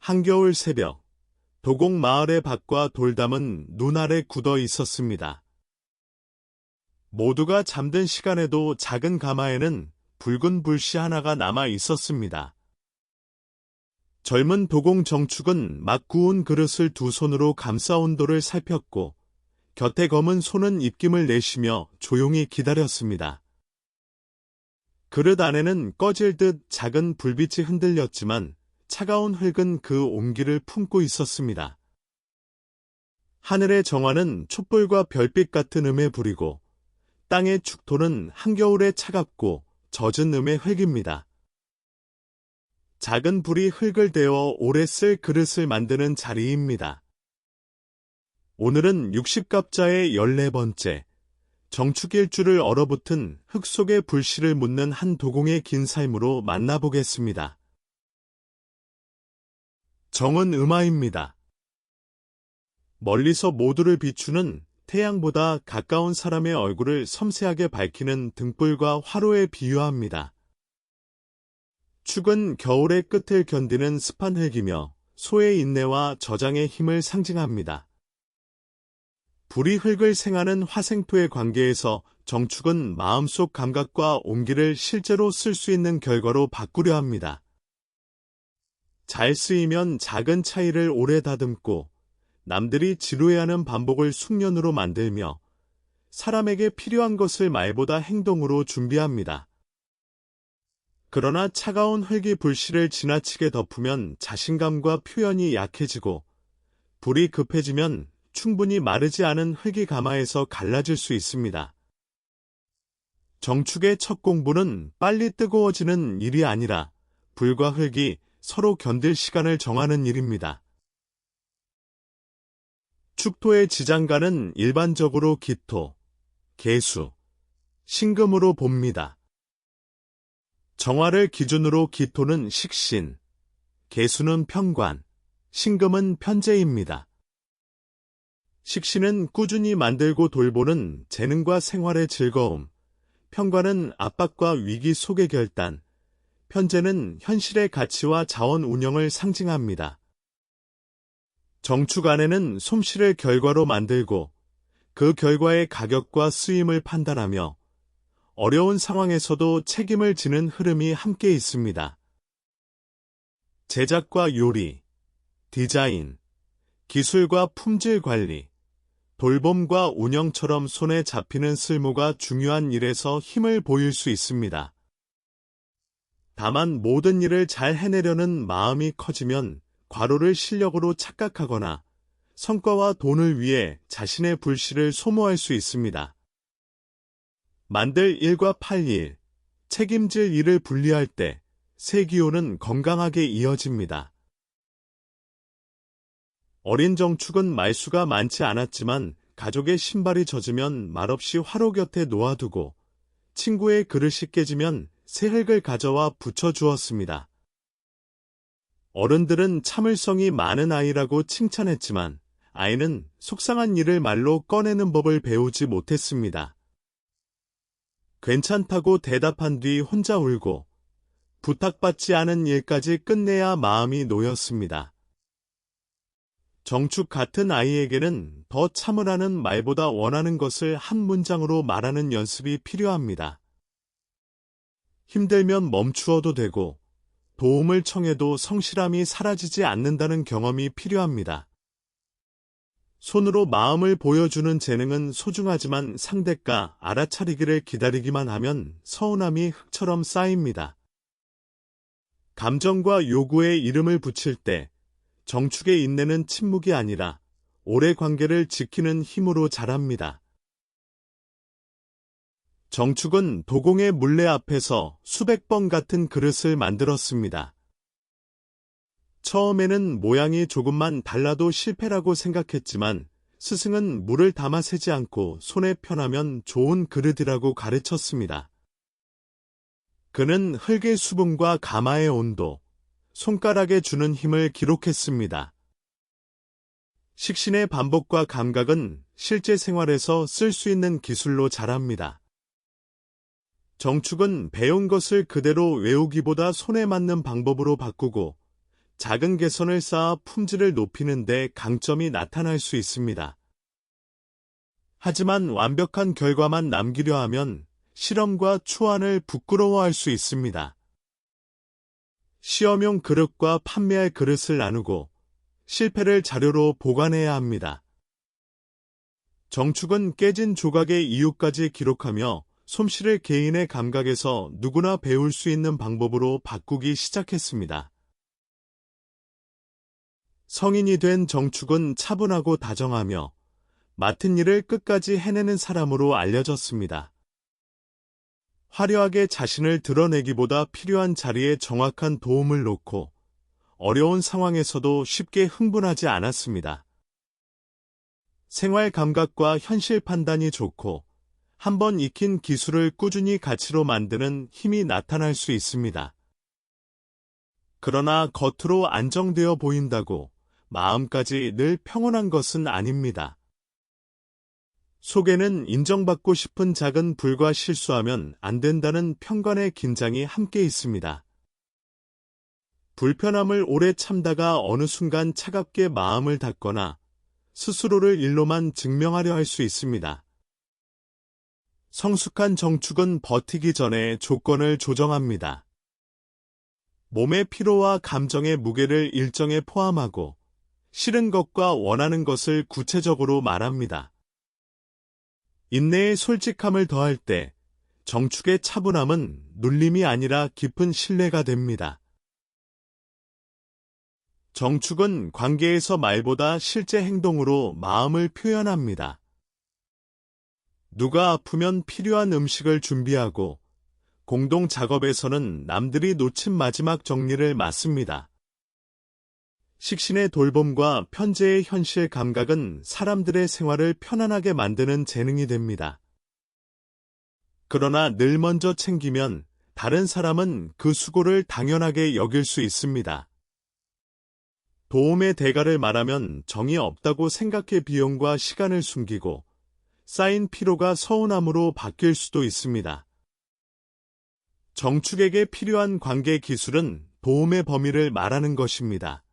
한겨울 새벽, 도곡 마을의 밭과 돌담은 눈 아래 굳어 있었습니다. 모두가 잠든 시간에도 작은 가마에는 붉은 불씨 하나가 남아 있었습니다. 젊은 도공 정축은 막 구운 그릇을 두 손으로 감싸 온도를 살폈고 곁에 검은 소는 입김을 내쉬며 조용히 기다렸습니다. 그릇 안에는 꺼질 듯 작은 불빛이 흔들렸지만 차가운 흙은 그 온기를 품고 있었습니다. 하늘의 정화는 촛불과 별빛 같은 음에 부리고 땅의 축토는 한겨울에 차갑고 젖은 음의 흙입니다. 작은 불이 흙을 데워 오래 쓸 그릇을 만드는 자리입니다. 오늘은 60갑자의 14번째, 정축일주를 얼어붙은 흙 속의 불씨를 묻는 한 도공의 긴 삶으로 만나보겠습니다. 정은 음화입니다. 멀리서 모두를 비추는 태양보다 가까운 사람의 얼굴을 섬세하게 밝히는 등불과 화로에 비유합니다. 축은 겨울의 끝을 견디는 습한 흙이며 소의 인내와 저장의 힘을 상징합니다. 불이 흙을 생하는 화생토의 관계에서 정축은 마음속 감각과 온기를 실제로 쓸 수 있는 결과로 바꾸려 합니다. 잘 쓰이면 작은 차이를 오래 다듬고 남들이 지루해하는 반복을 숙련으로 만들며 사람에게 필요한 것을 말보다 행동으로 준비합니다. 그러나 차가운 흙이 불씨를 지나치게 덮으면 자신감과 표현이 약해지고 불이 급해지면 충분히 마르지 않은 흙이 가마에서 갈라질 수 있습니다. 정축의 첫 공부는 빨리 뜨거워지는 일이 아니라 불과 흙이 서로 견딜 시간을 정하는 일입니다. 축토의 지장간은 일반적으로 기토, 계수, 신금으로 봅니다. 정화를 기준으로 기토는 식신, 계수는 편관, 신금은 편재입니다. 식신은 꾸준히 만들고 돌보는 재능과 생활의 즐거움, 편관은 압박과 위기 속의 결단, 편재는 현실의 가치와 자원 운영을 상징합니다. 정축 안에는 솜씨를 결과로 만들고 그 결과의 가격과 쓰임을 판단하며 어려운 상황에서도 책임을 지는 흐름이 함께 있습니다. 제작과 요리, 디자인, 기술과 품질 관리, 돌봄과 운영처럼 손에 잡히는 쓸모가 중요한 일에서 힘을 보일 수 있습니다. 다만 모든 일을 잘 해내려는 마음이 커지면 과로를 실력으로 착각하거나 성과와 돈을 위해 자신의 불씨를 소모할 수 있습니다. 만들 일과 팔 일, 책임질 일을 분리할 때 세 기호는 건강하게 이어집니다. 어린 정축은 말수가 많지 않았지만 가족의 신발이 젖으면 말없이 화로 곁에 놓아두고 친구의 그릇이 깨지면 새 흙을 가져와 붙여주었습니다. 어른들은 참을성이 많은 아이라고 칭찬했지만 아이는 속상한 일을 말로 꺼내는 법을 배우지 못했습니다. 괜찮다고 대답한 뒤 혼자 울고 부탁받지 않은 일까지 끝내야 마음이 놓였습니다. 정축 같은 아이에게는 더 참으라는 말보다 원하는 것을 한 문장으로 말하는 연습이 필요합니다. 힘들면 멈추어도 되고 도움을 청해도 성실함이 사라지지 않는다는 경험이 필요합니다. 손으로 마음을 보여주는 재능은 소중하지만 상대가 알아차리기를 기다리기만 하면 서운함이 흙처럼 쌓입니다. 감정과 요구에 이름을 붙일 때 정축의 인내는 침묵이 아니라 오래 관계를 지키는 힘으로 자랍니다. 정축은 도공의 물레 앞에서 수백 번 같은 그릇을 만들었습니다. 처음에는 모양이 조금만 달라도 실패라고 생각했지만 스승은 물을 담아 세지 않고 손에 편하면 좋은 그릇이라고 가르쳤습니다. 그는 흙의 수분과 가마의 온도, 손가락에 주는 힘을 기록했습니다. 식신의 반복과 감각은 실제 생활에서 쓸 수 있는 기술로 자랍니다. 정축은 배운 것을 그대로 외우기보다 손에 맞는 방법으로 바꾸고 작은 개선을 쌓아 품질을 높이는 데 강점이 나타날 수 있습니다. 하지만 완벽한 결과만 남기려 하면 실험과 추안을 부끄러워할 수 있습니다. 시험용 그릇과 판매할 그릇을 나누고 실패를 자료로 보관해야 합니다. 정축은 깨진 조각의 이유까지 기록하며 솜씨를 개인의 감각에서 누구나 배울 수 있는 방법으로 바꾸기 시작했습니다. 성인이 된 정축은 차분하고 다정하며 맡은 일을 끝까지 해내는 사람으로 알려졌습니다. 화려하게 자신을 드러내기보다 필요한 자리에 정확한 도움을 놓고 어려운 상황에서도 쉽게 흥분하지 않았습니다. 생활 감각과 현실 판단이 좋고 한번 익힌 기술을 꾸준히 가치로 만드는 힘이 나타날 수 있습니다. 그러나 겉으로 안정되어 보인다고 마음까지 늘 평온한 것은 아닙니다. 속에는 인정받고 싶은 작은 불과 실수하면 안 된다는 편견의 긴장이 함께 있습니다. 불편함을 오래 참다가 어느 순간 차갑게 마음을 닫거나 스스로를 일로만 증명하려 할 수 있습니다. 성숙한 정축은 버티기 전에 조건을 조정합니다. 몸의 피로와 감정의 무게를 일정에 포함하고 싫은 것과 원하는 것을 구체적으로 말합니다. 인내의 솔직함을 더할 때 정축의 차분함은 눌림이 아니라 깊은 신뢰가 됩니다. 정축은 관계에서 말보다 실제 행동으로 마음을 표현합니다. 누가 아프면 필요한 음식을 준비하고 공동 작업에서는 남들이 놓친 마지막 정리를 맡습니다. 식신의 돌봄과 편재의 현실 감각은 사람들의 생활을 편안하게 만드는 재능이 됩니다. 그러나 늘 먼저 챙기면 다른 사람은 그 수고를 당연하게 여길 수 있습니다. 도움의 대가를 말하면 정이 없다고 생각해 비용과 시간을 숨기고 쌓인 피로가 서운함으로 바뀔 수도 있습니다. 정축에게 필요한 관계 기술은 도움의 범위를 말하는 것입니다.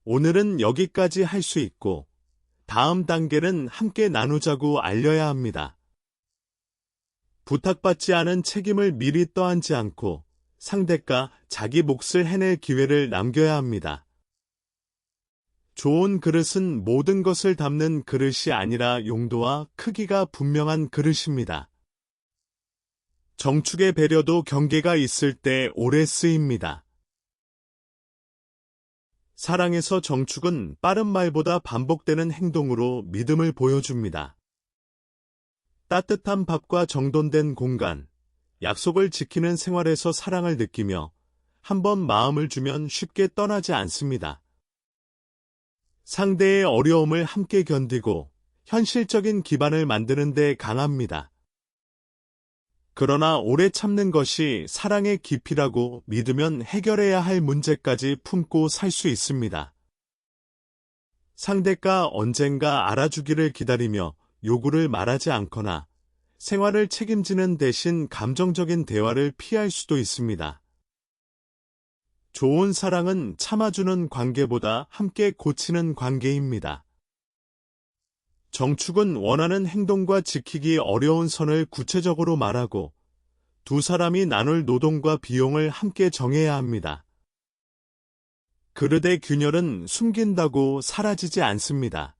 오늘은 여기까지 할 수 있고 다음 단계는 함께 나누자고 알려야 합니다. 부탁받지 않은 책임을 미리 떠안지 않고 상대가 자기 몫을 해낼 기회를 남겨야 합니다. 좋은 그릇은 모든 것을 담는 그릇이 아니라 용도와 크기가 분명한 그릇입니다. 정축의 배려도 경계가 있을 때 오래 쓰입니다. 사랑에서 정축은 빠른 말보다 반복되는 행동으로 믿음을 보여줍니다. 따뜻한 밥과 정돈된 공간, 약속을 지키는 생활에서 사랑을 느끼며 한번 마음을 주면 쉽게 떠나지 않습니다. 상대의 어려움을 함께 견디고 현실적인 기반을 만드는 데 강합니다. 그러나 오래 참는 것이 사랑의 깊이라고 믿으면 해결해야 할 문제까지 품고 살 수 있습니다. 상대가 언젠가 알아주기를 기다리며 요구를 말하지 않거나 생활을 책임지는 대신 감정적인 대화를 피할 수도 있습니다. 좋은 사랑은 참아주는 관계보다 함께 고치는 관계입니다. 정축은 원하는 행동과 지키기 어려운 선을 구체적으로 말하고 두 사람이 나눌 노동과 비용을 함께 정해야 합니다. 그릇의 균열은 숨긴다고 사라지지 않습니다.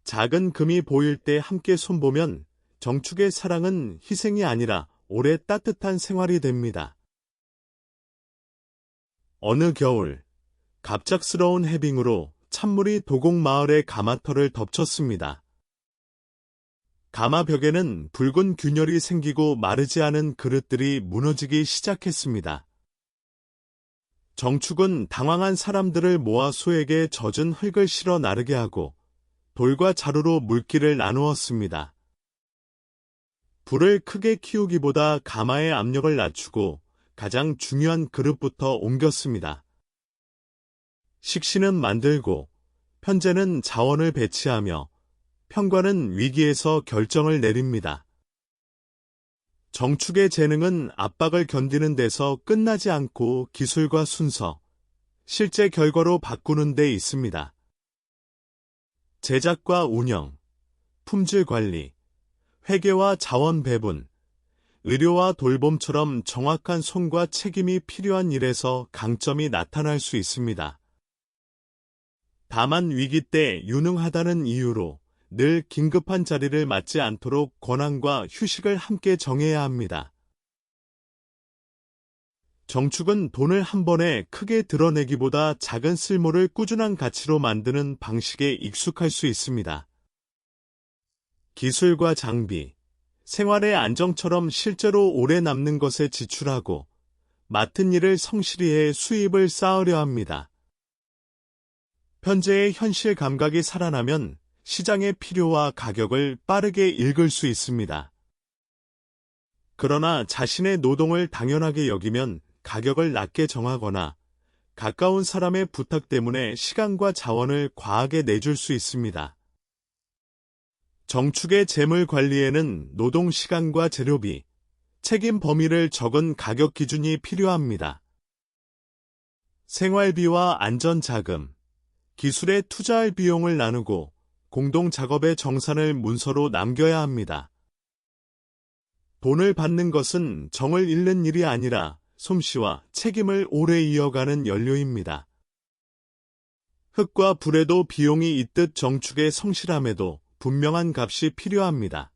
작은 금이 보일 때 함께 손보면 정축의 사랑은 희생이 아니라 오래 따뜻한 생활이 됩니다. 어느 겨울, 갑작스러운 해빙으로 찬물이 도곡마을의 가마터를 덮쳤습니다. 가마벽에는 붉은 균열이 생기고 마르지 않은 그릇들이 무너지기 시작했습니다. 정축은 당황한 사람들을 모아 소에게 젖은 흙을 실어 나르게 하고 돌과 자루로 물기를 나누었습니다. 불을 크게 키우기보다 가마의 압력을 낮추고 가장 중요한 그릇부터 옮겼습니다. 식신은 만들고 편재는 자원을 배치하며 평관은 위기에서 결정을 내립니다. 정축의 재능은 압박을 견디는 데서 끝나지 않고 기술과 순서, 실제 결과로 바꾸는 데 있습니다. 제작과 운영, 품질 관리, 회계와 자원 배분, 의료와 돌봄처럼 정확한 손과 책임이 필요한 일에서 강점이 나타날 수 있습니다. 다만 위기 때 유능하다는 이유로 늘 긴급한 자리를 맡지 않도록 권한과 휴식을 함께 정해야 합니다. 정축은 돈을 한 번에 크게 드러내기보다 작은 쓸모를 꾸준한 가치로 만드는 방식에 익숙할 수 있습니다. 기술과 장비, 생활의 안정처럼 실제로 오래 남는 것에 지출하고 맡은 일을 성실히 해 수입을 쌓으려 합니다. 현재의 현실 감각이 살아나면 시장의 필요와 가격을 빠르게 읽을 수 있습니다. 그러나 자신의 노동을 당연하게 여기면 가격을 낮게 정하거나 가까운 사람의 부탁 때문에 시간과 자원을 과하게 내줄 수 있습니다. 정축의 재물 관리에는 노동 시간과 재료비, 책임 범위를 적은 가격 기준이 필요합니다. 생활비와 안전자금, 기술에 투자할 비용을 나누고 공동 작업의 정산을 문서로 남겨야 합니다. 돈을 받는 것은 정을 잃는 일이 아니라 솜씨와 책임을 오래 이어가는 연료입니다. 흙과 불에도 비용이 있듯 정축의 성실함에도 분명한 값이 필요합니다.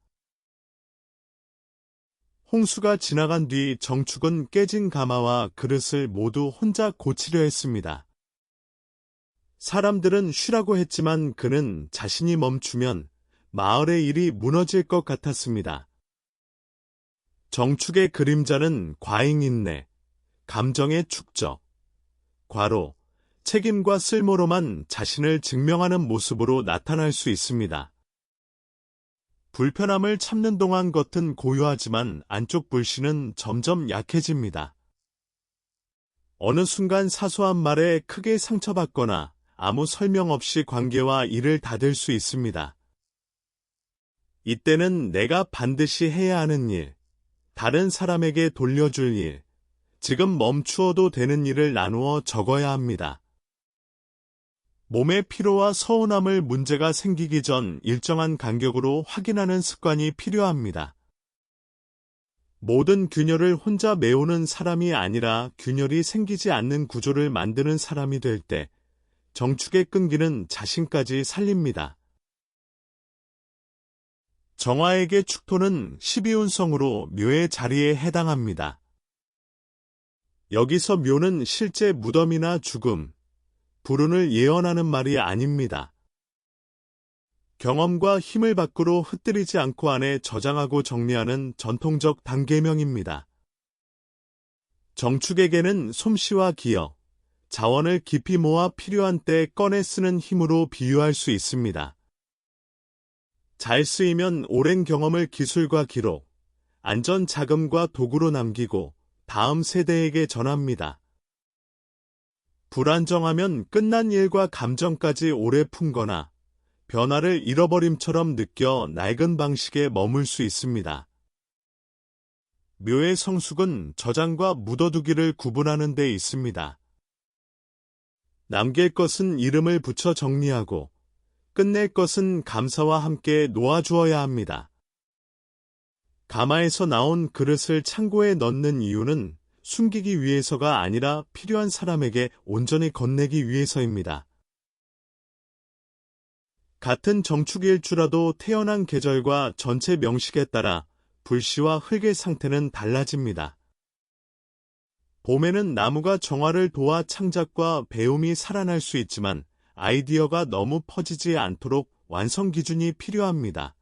홍수가 지나간 뒤 정축은 깨진 가마와 그릇을 모두 혼자 고치려 했습니다. 사람들은 쉬라고 했지만 그는 자신이 멈추면 마을의 일이 무너질 것 같았습니다. 정축의 그림자는 과잉인내, 감정의 축적, 과로, 책임과 쓸모로만 자신을 증명하는 모습으로 나타날 수 있습니다. 불편함을 참는 동안 겉은 고요하지만 안쪽 불씨는 점점 약해집니다. 어느 순간 사소한 말에 크게 상처받거나 아무 설명 없이 관계와 일을 닫을 수 있습니다. 이때는 내가 반드시 해야 하는 일, 다른 사람에게 돌려줄 일, 지금 멈추어도 되는 일을 나누어 적어야 합니다. 몸의 피로와 서운함을 문제가 생기기 전 일정한 간격으로 확인하는 습관이 필요합니다. 모든 균열을 혼자 메우는 사람이 아니라 균열이 생기지 않는 구조를 만드는 사람이 될 때 정축의 끈기는 자신까지 살립니다. 정화에게 축토는 12운성으로 묘의 자리에 해당합니다. 여기서 묘는 실제 무덤이나 죽음, 불운을 예언하는 말이 아닙니다. 경험과 힘을 밖으로 흩뜨리지 않고 안에 저장하고 정리하는 전통적 단계명입니다. 정축에게는 솜씨와 기억, 자원을 깊이 모아 필요한 때 꺼내 쓰는 힘으로 비유할 수 있습니다. 잘 쓰이면 오랜 경험을 기술과 기록, 안전 자금과 도구로 남기고 다음 세대에게 전합니다. 불안정하면 끝난 일과 감정까지 오래 품거나 변화를 잃어버림처럼 느껴 낡은 방식에 머물 수 있습니다. 묘의 성숙은 저장과 묻어두기를 구분하는 데 있습니다. 남길 것은 이름을 붙여 정리하고 끝낼 것은 감사와 함께 놓아주어야 합니다. 가마에서 나온 그릇을 창고에 넣는 이유는 숨기기 위해서가 아니라 필요한 사람에게 온전히 건네기 위해서입니다. 같은 정축일주라도 태어난 계절과 전체 명식에 따라 불씨와 흙의 상태는 달라집니다. 봄에는 나무가 정화를 도와 창작과 배움이 살아날 수 있지만 아이디어가 너무 퍼지지 않도록 완성 기준이 필요합니다.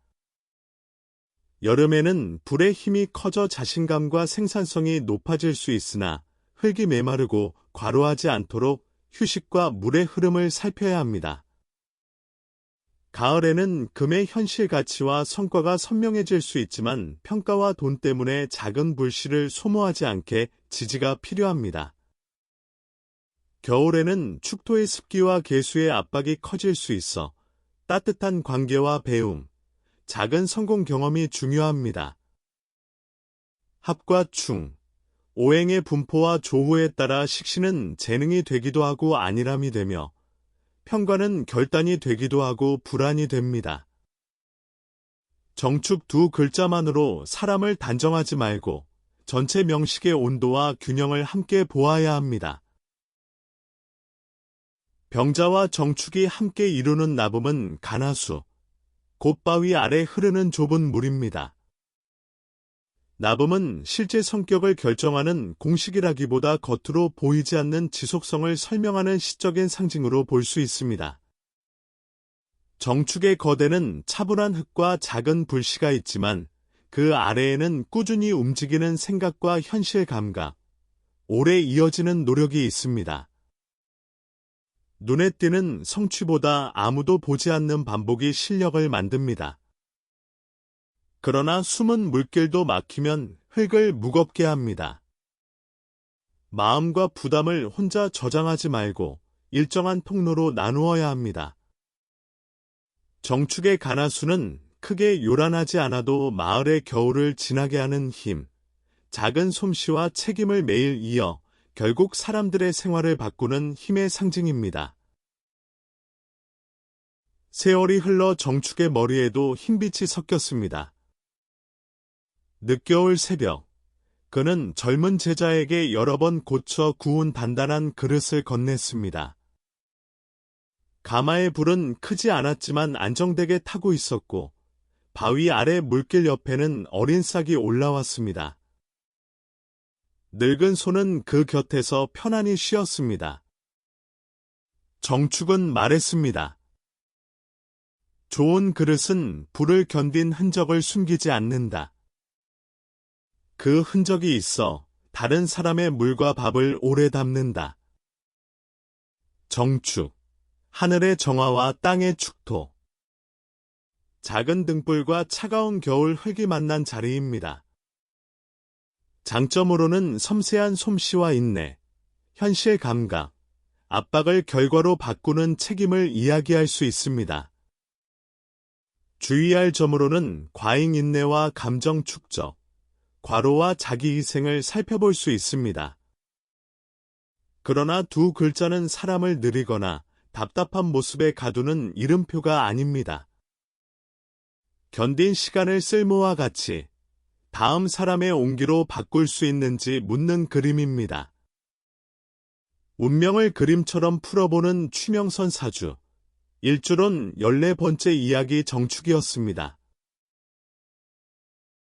여름에는 불의 힘이 커져 자신감과 생산성이 높아질 수 있으나 흙이 메마르고 과로하지 않도록 휴식과 물의 흐름을 살펴야 합니다. 가을에는 금의 현실 가치와 성과가 선명해질 수 있지만 평가와 돈 때문에 작은 불씨를 소모하지 않게 지지가 필요합니다. 겨울에는 축토의 습기와 개수의 압박이 커질 수 있어 따뜻한 관계와 배움, 작은 성공 경험이 중요합니다. 합과 충, 오행의 분포와 조후에 따라 식신은 재능이 되기도 하고 안일함이 되며 편관은 결단이 되기도 하고 불안이 됩니다. 정축 두 글자만으로 사람을 단정하지 말고 전체 명식의 온도와 균형을 함께 보아야 합니다. 병자와 정축이 함께 이루는 나붐은 가나수, 곧바위 아래 흐르는 좁은 물입니다. 나붐은 실제 성격을 결정하는 공식이라기보다 겉으로 보이지 않는 지속성을 설명하는 시적인 상징으로 볼 수 있습니다. 정축의 거대는 차분한 흙과 작은 불씨가 있지만 그 아래에는 꾸준히 움직이는 생각과 현실 감각, 오래 이어지는 노력이 있습니다. 눈에 띄는 성취보다 아무도 보지 않는 반복이 실력을 만듭니다. 그러나 숨은 물길도 막히면 흙을 무겁게 합니다. 마음과 부담을 혼자 저장하지 말고 일정한 통로로 나누어야 합니다. 정축의 가나수는 크게 요란하지 않아도 마을의 겨울을 지나게 하는 힘, 작은 솜씨와 책임을 매일 이어 결국 사람들의 생활을 바꾸는 힘의 상징입니다. 세월이 흘러 정축의 머리에도 흰빛이 섞였습니다. 늦겨울 새벽, 그는 젊은 제자에게 여러 번 고쳐 구운 단단한 그릇을 건넸습니다. 가마의 불은 크지 않았지만 안정되게 타고 있었고 바위 아래 물길 옆에는 어린 싹이 올라왔습니다. 늙은 소는 그 곁에서 편안히 쉬었습니다. 정축은 말했습니다. 좋은 그릇은 불을 견딘 흔적을 숨기지 않는다. 그 흔적이 있어 다른 사람의 물과 밥을 오래 담는다. 정축, 하늘의 정화와 땅의 축토. 작은 등불과 차가운 겨울 흙이 만난 자리입니다. 장점으로는 섬세한 솜씨와 인내, 현실 감각, 압박을 결과로 바꾸는 책임을 이야기할 수 있습니다. 주의할 점으로는 과잉 인내와 감정 축적, 과로와 자기희생을 살펴볼 수 있습니다. 그러나 두 글자는 사람을 느리거나 답답한 모습에 가두는 이름표가 아닙니다. 견딘 시간을 쓸모와 같이 다음 사람의 온기로 바꿀 수 있는지 묻는 그림입니다. 운명을 그림처럼 풀어보는 취명선 사주, 일주론 14번째 이야기 정축이었습니다.